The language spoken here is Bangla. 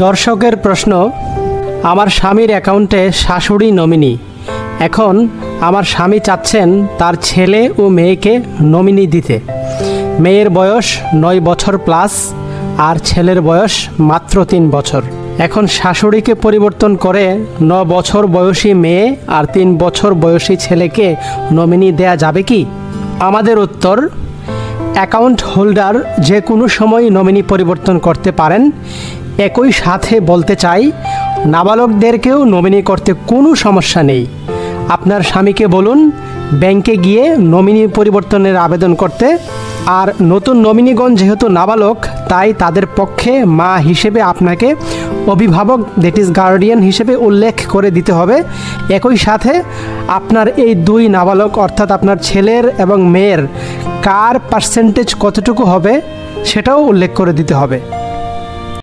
দর্শকের প্রশ্ন, আমার স্বামীর অ্যাকাউন্টে শাশুড়ি নমিনি। এখন আমার স্বামী চাচ্ছেন তার ছেলে ও মেয়েকে নমিনি দিতে। মেয়ের বয়স 9 বছর প্লাস আর ছেলের বয়স মাত্র 3 বছর। এখন শাশুড়িকে পরিবর্তন করে 9 বছর বয়সী মেয়ে আর 3 বছর বয়সী ছেলেকে নমিনি দেয়া যাবে কি? আমাদের উত্তর, অ্যাকাউন্ট হোল্ডার যে কোনো সময় নমিনি পরিবর্তন করতে পারেন। একই সাথে বলতে চাই, নাবালকদেরকেও নমিনি করতে কোনো সমস্যা নেই। আপনার স্বামীকে বলুন ব্যাংকে গিয়ে নমিনি পরিবর্তনের আবেদন করতে। আর নতুন নমিনিগণ যেহেতু নাবালক, তাই তাদের পক্ষে মা হিসেবে আপনাকে অভিভাবক, দ্যাট ইজ গার্ডিয়ান হিসেবে উল্লেখ করে দিতে হবে। একই সাথে আপনার এই 2 নাবালক অর্থাৎ আপনার ছেলের এবং মেয়ের কার পার্সেন্টেজ কতটুকু হবে সেটাও উল্লেখ করে দিতে হবে।